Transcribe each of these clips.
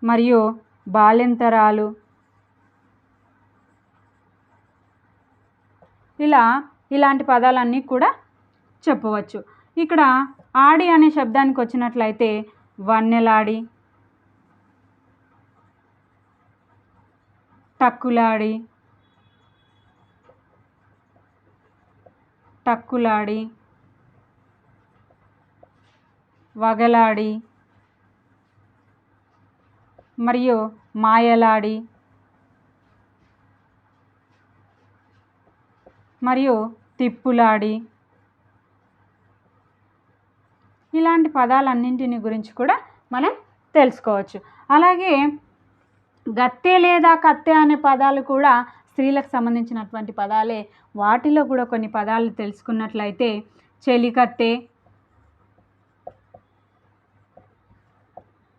మరియు బాల్యంతరాలు, ఇలాంటి పదాలన్నీ కూడా చెప్పవచ్చు. ఇక్కడ ఆడి అనే శబ్దానికి వచ్చినట్లయితే వన్నెలాడి, టక్కులాడి, వగలాడి మరియు మాయలాడి మరియు తిప్పులాడి, ఇలాంటి పదాలన్నింటిని గురించి కూడా మనం తెలుసుకోవచ్చు. అలాగే గత్తె లేదా కత్తె అనే పదాలు కూడా స్త్రీలకు సంబంధించినటువంటి పదాలే. వాటిలో కూడా కొన్ని పదాలు తెలుసుకున్నట్లయితే చెలికత్తె,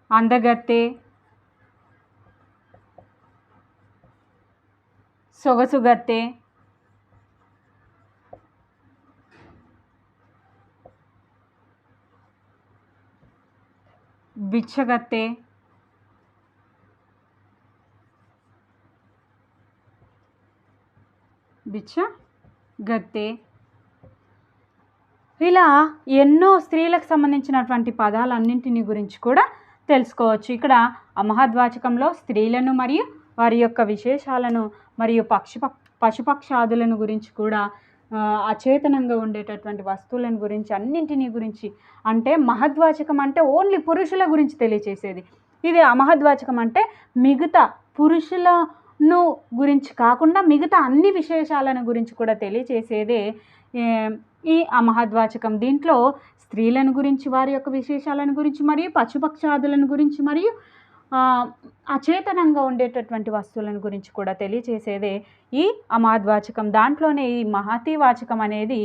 అందగత్తె, సొగసుగత్తె, బిచ్చగత్తె, ఇలా ఎన్నో స్త్రీలకు సంబంధించినటువంటి పదాలన్నింటిని గురించి కూడా తెలుసుకోవచ్చు. ఇక్కడ అమహద్వాచకంలో స్త్రీలను మరియు వారి యొక్క విశేషాలను మరియు పశుపక్షాదులను గురించి కూడా అచేతనంగా ఉండేటటువంటి వస్తువులను గురించి అన్నింటినీ గురించి, అంటే మహద్వాచకం అంటే ఓన్లీ పురుషుల గురించి తెలియచేసేది. ఇది అమహద్వాచకం అంటే మిగతా పురుషులను గురించి కాకుండా మిగతా అన్ని విశేషాలను గురించి కూడా తెలియచేసేదే ఈ అమహద్వాచకం. దీంట్లో స్త్రీలను గురించి, వారి యొక్క విశేషాలను గురించి మరియు పశుపక్షాదులను గురించి మరియు అచేతనంగా ఉండేటటువంటి వస్తువులను గురించి కూడా తెలియచేసేదే ఈ అమహద్వాచకం. దాంట్లోనే ఈ మహతివాచకం అనేది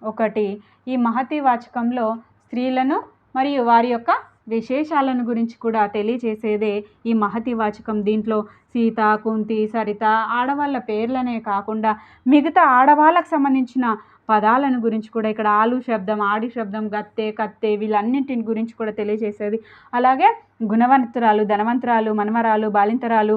ఒకటి. ఈ మహతివాచకంలో స్త్రీలను మరియు వారి యొక్క విశేషాలను గురించి కూడా తెలియచేసేదే ఈ మహతివాచకం. దీంట్లో సీత, కుంతి, సరిత ఆడవాళ్ళ పేర్లనే కాకుండా మిగతా ఆడవాళ్ళకు సంబంధించిన పదాలను గురించి కూడా ఇక్కడ ఆలు శబ్దం, ఆడి శబ్దం, గత్తె, కత్తె వీళ్ళన్నింటిని గురించి కూడా తెలియజేసేది. అలాగే గుణవంతురాలు, ధనవంతురాలు, మనమరాలు, బాలింతరాలు,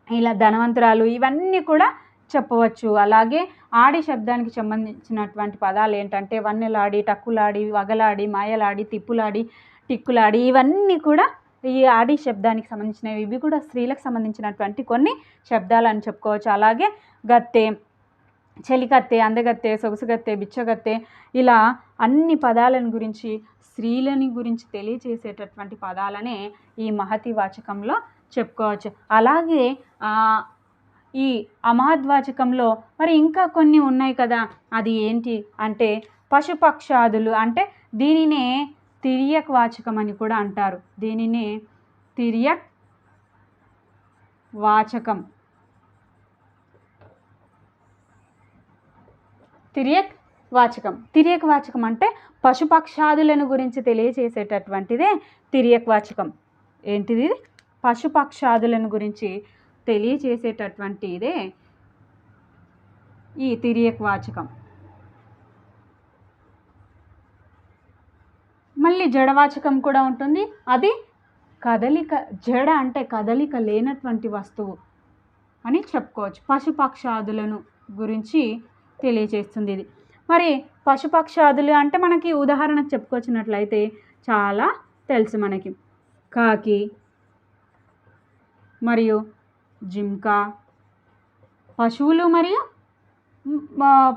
ఇలా ధనవంతురాలు ఇవన్నీ కూడా చెప్పవచ్చు. అలాగే ఆడి శబ్దానికి సంబంధించినటువంటి పదాలు ఏంటంటే వన్నెలాడి, టక్కులాడి, వగలాడి, మాయలాడి, తిప్పులాడి, టిక్కులాడి ఇవన్నీ కూడా ఈ ఆడి శబ్దానికి సంబంధించినవి. ఇవి కూడా స్త్రీలకు సంబంధించినటువంటి కొన్ని శబ్దాలు అని చెప్పుకోవచ్చు. అలాగే గత్తె, చెలికత్తె, అందగత్తె, సొగసుగత్తె, బిచ్చగత్తె ఇలా అన్ని పదాలను గురించి, స్త్రీలని గురించి తెలియచేసేటటువంటి పదాలనే ఈ మహతివాచకంలో చెప్పుకోవచ్చు. అలాగే ఈ అమహద్వాచకంలో మరి ఇంకా కొన్ని ఉన్నాయి కదా, అది ఏంటి అంటే పశుపక్షాదులు. అంటే దీనినే తిర్యక్ వాచకం అని కూడా అంటారు. దీనినే తిర్యక్ వాచకం. తిర్యక్ వాచకం అంటే పశుపక్షాదులను గురించి తెలియచేసేటటువంటిదే తిర్యక్ వాచకం. ఏంటిది? పశుపక్షాదులను గురించి తెలియచేసేటటువంటిదే ఈ తిర్యక్ వాచకం. మళ్ళీ జడవాచకం కూడా ఉంటుంది. అది కదలిక, జడ అంటే కదలిక లేనటువంటి వస్తువు అని చెప్పుకోవచ్చు. పశుపక్షాదులను గురించి తెలియచేస్తుంది ఇది. మరి పశుపక్షాదులు అంటే మనకి ఉదాహరణకు చెప్పుకొచ్చినట్లయితే చాలా తెలుసు మనకి. కాకి మరియు జింక, పశువులు మరియు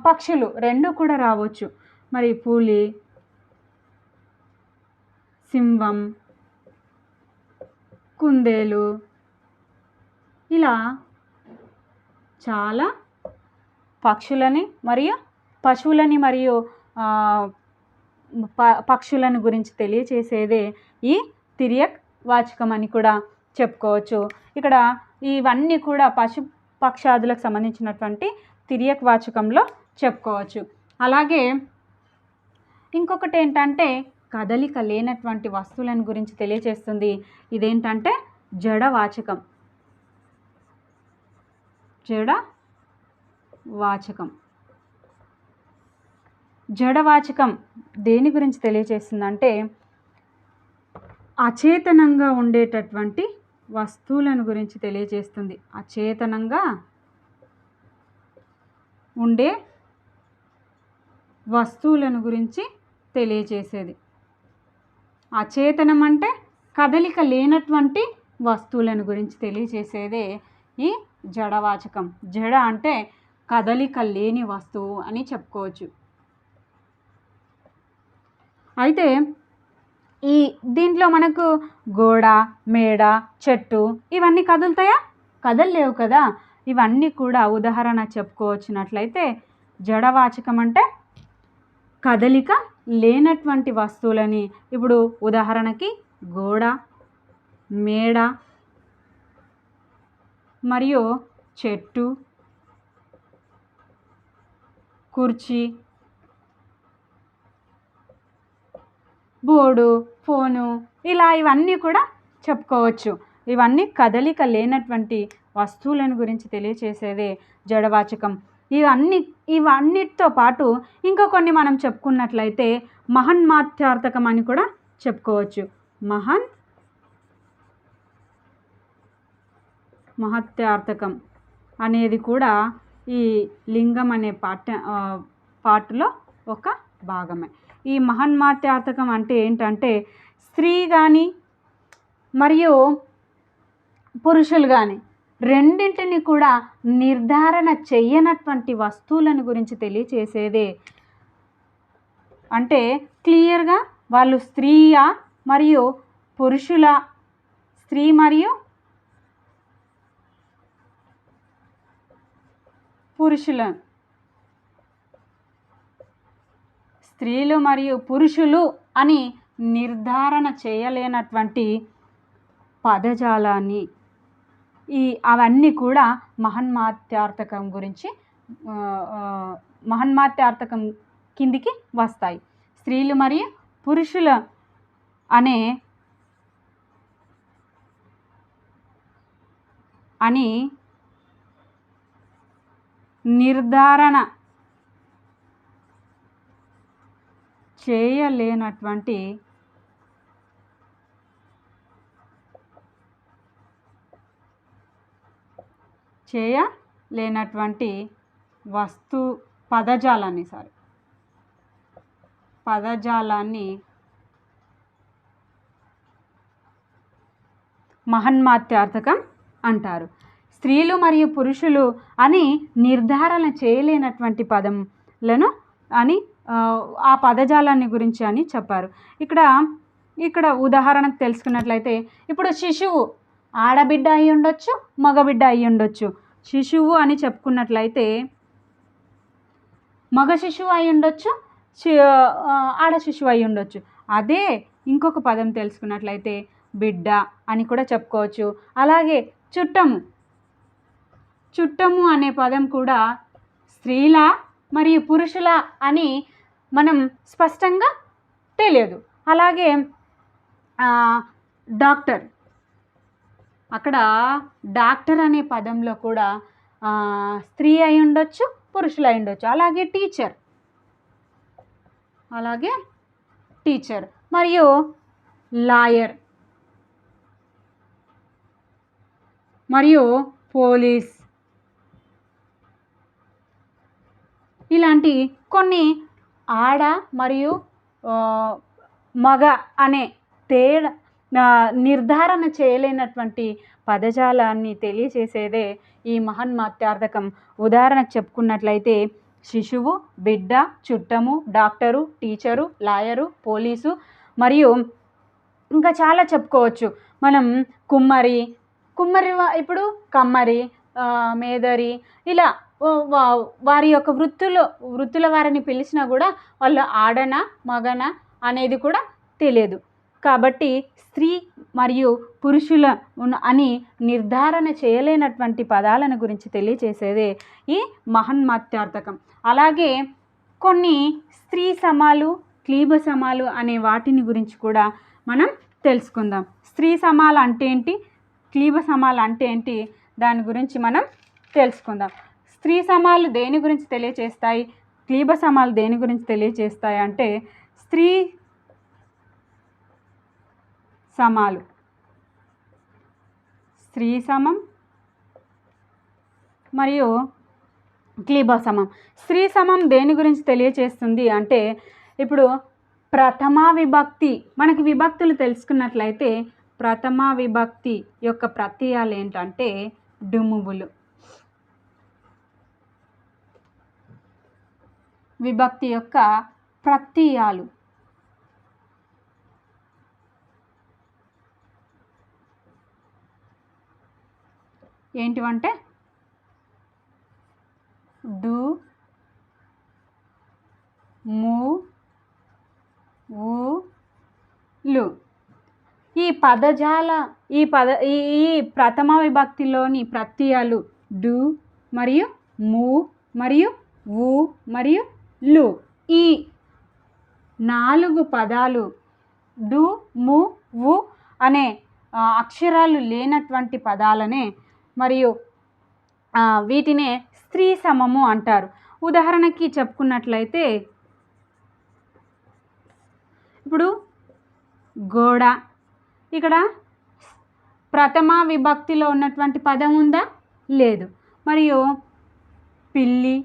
పక్షులు రెండు కూడా రావచ్చు. మరి పులి, సింహం, కుందేలు ఇలా చాలా పక్షులని మరియు పశువులని మరియు పక్షులను గురించి తెలియచేసేదే ఈ తిర్యక్ వాచకం అని కూడా చెప్పుకోవచ్చు. ఇక్కడ ఇవన్నీ కూడా పశుపక్షాదులకు సంబంధించినటువంటి తిర్యక్ వాచకంలో చెప్పుకోవచ్చు. అలాగే ఇంకొకటి ఏంటంటే కదలిక లేనటువంటి వస్తువులను గురించి తెలియచేస్తుంది. ఇదేంటంటే జడవాచకం. జడవాచకం దేని గురించి తెలియచేస్తుందంటే అచేతనంగా ఉండేటటువంటి వస్తువులను గురించి తెలియజేస్తుంది. అచేతనంగా ఉండే వస్తువులను గురించి తెలియజేసేది. అచేతనం అంటే కదలిక లేనటువంటి వస్తువులను గురించి తెలియజేసేదే ఈ జడవాచకం. జడ అంటే కదలిక లేని వస్తువు అని చెప్పుకోవచ్చు. అయితే ఈ దీంట్లో మనకు గోడ, మేడ, చెట్టు ఇవన్నీ కదులుతాయా? కదలలేవు కదా. ఇవన్నీ కూడా ఉదాహరణ చెప్పుకోవచ్చినట్లయితే జడవాచకం అంటే కదలిక లేనటువంటి వస్తువులని. ఇప్పుడు ఉదాహరణకి గోడ, మేడ మరియు చెట్టు, కుర్చీ, బోర్డు, ఫోను ఇలా ఇవన్నీ కూడా చెప్పుకోవచ్చు. ఇవన్నీ కదలిక లేనటువంటి వస్తువులను గురించి తెలియచేసేదే జడవాచకం. ఇవన్నిటితో పాటు ఇంకా కొన్ని మనం చెప్పుకున్నట్లయితే మహన్మాత్యార్థకం అని కూడా చెప్పుకోవచ్చు. మహత్యార్థకం అనేది కూడా ఈ లింగం అనే పార్టులో ఒక భాగమే. ఈ మహన్మాత్యార్థకం అంటే ఏంటంటే స్త్రీ కానీ మరియు పురుషులు కానీ రెండింటిని కూడా నిర్ధారణ చెయ్యనటువంటి వస్తువులను గురించి తెలియచేసేదే. అంటే క్లియర్గా వాళ్ళు స్త్రీయా మరియు పురుషుల, స్త్రీ మరియు పురుషుల, స్త్రీలు మరియు పురుషులు అని నిర్ధారణ చేయలేనటువంటి పదజాలాన్ని అవన్నీ కూడా మహన్మాత్యార్థకం గురించి మహన్మాత్యార్థకం కిందికి వస్తాయి. స్త్రీలు మరియు పురుషుల అని నిర్ధారణ చేయలేనటువంటి పదజాలాన్ని మహన్మాత్యార్థకం అంటారు. స్త్రీలు మరియు పురుషులు అని నిర్ధారణ చేయలేనటువంటి పదములను అని ఆ పదజాలాన్ని గురించి అని చెప్పారు. ఇక్కడ ఉదాహరణకు తెలుసుకున్నట్లయితే ఇప్పుడు శిశువు ఆడబిడ్డ అయి ఉండొచ్చు, మగబిడ్డ అయి ఉండొచ్చు. శిశువు అని చెప్పుకున్నట్లయితే మగ శిశువు అయి ఉండొచ్చు, ఆడ శిశువు అయి ఉండొచ్చు. అదే ఇంకొక పదం తెలుసుకున్నట్లయితే బిడ్డ అని కూడా చెప్పుకోవచ్చు. అలాగే చుట్టము అనే పదం కూడా స్త్రీల మరియు పురుషుల అని మనం స్పష్టంగా తెలియదు. అలాగే డాక్టర్, అక్కడ డాక్టర్ అనే పదంలో కూడా స్త్రీ అయి ఉండొచ్చు, పురుషులు అయి ఉండొచ్చు. అలాగే టీచర్ మరియు లాయర్ మరియు పోలీస్ ఇలాంటి కొన్ని ఆడ మరియు మగ అనే నిర్ధారణ చేయలేనటువంటి పదజాలాన్ని తెలియచేసేదే ఈ మహన్మాత్యార్థకం. ఉదాహరణకు చెప్పుకున్నట్లయితే శిశువు, బిడ్డ, చుట్టము, డాక్టరు, టీచరు, లాయరు, పోలీసు మరియు ఇంకా చాలా చెప్పుకోవచ్చు. మనం కుమ్మరి ఇప్పుడు కమ్మరి, మేదరి ఇలా వారి యొక్క వృత్తుల వారిని పిలిచినా కూడా వాళ్ళు ఆడన మగన అనేది కూడా తెలియదు. కాబట్టి స్త్రీ మరియు పురుషుల అని నిర్ధారణ చేయలేనటువంటి పదాలను గురించి తెలియచేసేదే ఈ మహన్మాత్యార్థకం. అలాగే కొన్ని స్త్రీ సమాలు, క్లీబ సమాలు అనే వాటిని గురించి కూడా మనం తెలుసుకుందాం. స్త్రీ సమాలు అంటే ఏంటి, క్లీబ సమాలు అంటే ఏంటి, దాని గురించి మనం తెలుసుకుందాం. స్త్రీ సమాలు దేని గురించి తెలియచేస్తాయి, క్లీబ సమాలు దేని గురించి తెలియచేస్తాయి అంటే స్త్రీ సమాలు స్త్రీ సమం మరియు క్లీబ సమం. స్త్రీ సమం దేని గురించి తెలియచేస్తుంది అంటే ఇప్పుడు ప్రథమా విభక్తి, మనకి విభక్తులు తెలుసుకున్నట్లయితే ప్రథమా విభక్తి యొక్క ప్రత్యయాలు ఏంటంటే డుమువులు. విభక్తి యొక్క ప్రత్యయాలు ఏంటివంటే డు, ము, వు, లు. ఈ ప్రథమ విభక్తిలోని ప్రత్యయాలు డు మరియు ము మరియు వు మరియు లు. ఈ 4 పదాలు డు, ము, వు అనే అక్షరాలు లేనటువంటి పదాలనే మరియు వీటినే స్త్రీ సమము అంటారు. ఉదాహరణకి చెప్పుకున్నట్లయితే ఇప్పుడు గోడ, ఇక్కడ ప్రథమ విభక్తిలో ఉన్నటువంటి పదం ఉందా? లేదు. మరియు పిల్లి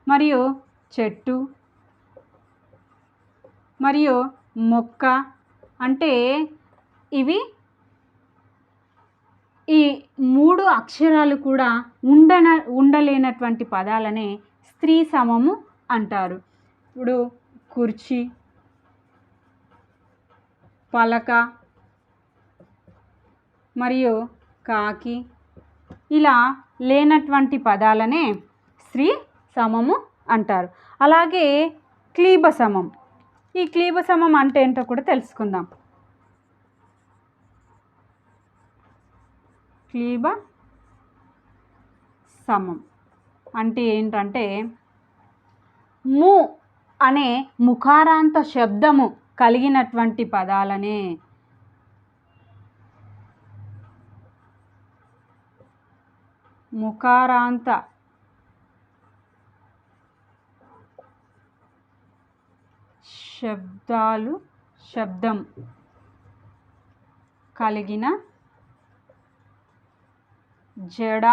మరియు చెట్టు మరియు మొక్క అంటే ఇవి ఈ 3 అక్షరాలు కూడా ఉండలేనటువంటి పదాలనే స్త్రీ సమము అంటారు. ఇప్పుడు కుర్చీ, పలక మరియు కాకి ఇలా లేనటువంటి పదాలనే స్త్రీ సమము అంటారు. అలాగే క్లీబ సమం. ఈ క్లీబ సమం అంటే ఏంటో కూడా తెలుసుకుందాం. క్లీబ సమం అంటే ఏంటంటే ము అనే ముఖారాంత శబ్దము కలిగినటువంటి పదాలనే ముఖారాంత శబ్దం కలిగిన జడ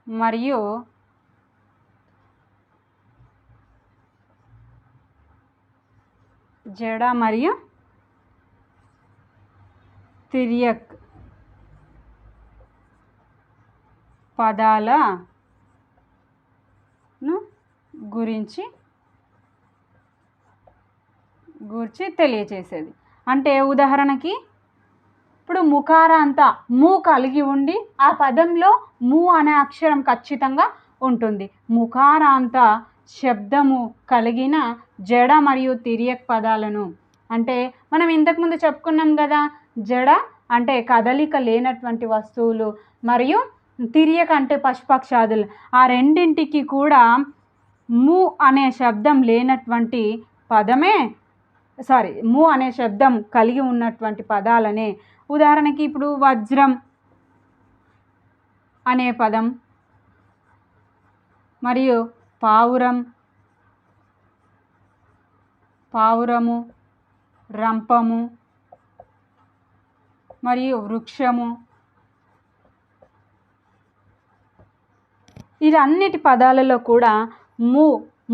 మరియు తిర్యక్ పదాలను గురించి తెలియచేసేది. అంటే ఉదాహరణకి ఇప్పుడు ముఖారాంత ము కలిగి ఉండి ఆ పదంలో ము అనే అక్షరం ఖచ్చితంగా ఉంటుంది. ముఖారాంత శబ్దము కలిగిన జడ మరియు తిర్యక్ పదాలను అంటే మనం ఇంతకుముందు చెప్పుకున్నాం కదా, జడ అంటే కదలిక లేనటువంటి వస్తువులు మరియు తిర్యక్ అంటే పశుపక్షాదులు. ఆ రెండింటికి కూడా ము అనే శబ్దం లేనటువంటి పదమే ము అనే శబ్దం కలిగి ఉన్నటువంటి పదాలనే. ఉదాహరణకి ఇప్పుడు వజ్రం అనే పదం మరియు పావురము, రంపము మరియు వృక్షము, ఇవన్నిటి పదాలలో కూడా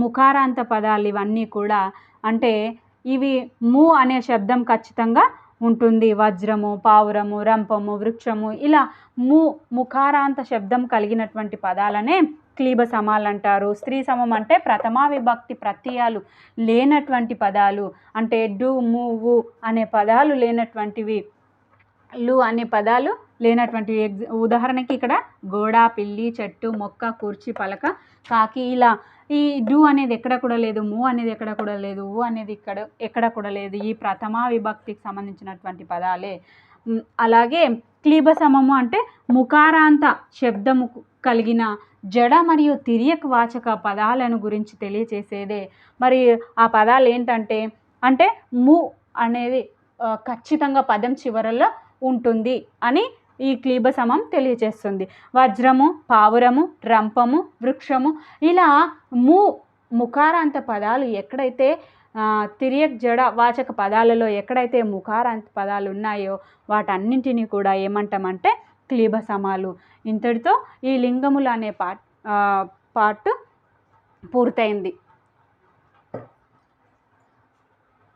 ముఖారాంత పదాలు ఇవన్నీ కూడా అంటే ఇవి ము అనే శబ్దం ఖచ్చితంగా ఉంటుంది. వజ్రము, పావురము, రంపము, వృక్షము ఇలా ముఖారాంత శబ్దం కలిగినటువంటి పదాలనే క్లీబ సమాలు అంటారు. స్త్రీ సమం అంటే ప్రథమా విభక్తి ప్రత్యయాలు లేనటువంటి పదాలు అంటే డు, ము, వు అనే పదాలు లేనటువంటివి, లు అనే పదాలు లేనటువంటివి. ఉదాహరణకి ఇక్కడ గోడ, పిల్లి, చెట్టు, మొక్క, కుర్చీ, పలక, కాకి ఇలా ఈ డు అనేది ఎక్కడ కూడా లేదు, ము అనేది ఎక్కడ కూడా లేదు, వు అనేది ఎక్కడ కూడా లేదు. ఈ ప్రథమా విభక్తికి సంబంధించినటువంటి పదాలే. అలాగే క్లీబ సమము అంటే ముఖారాంత శబ్దము కలిగిన జడ మరియు తిర్యక్ వాచక పదాలను గురించి తెలియచేసేదే. మరి ఆ పదాలు ఏంటంటే ము అనేది ఖచ్చితంగా పదం చివరలో ఉంటుంది అని ఈ క్లీబ సమం తెలియచేస్తుంది. వజ్రము, పావురము, రంపము, వృక్షము ఇలా ముఖారాంత పదాలు ఎక్కడైతే తిర్యక్ జడ వాచక పదాలలో ఎక్కడైతే ముఖారాంత పదాలు ఉన్నాయో వాటన్నింటినీ కూడా ఏమంటామంటే క్లీబ సమాలు. ఇంతటితో ఈ లింగములు అనే పార్ట్ పూర్తయింది.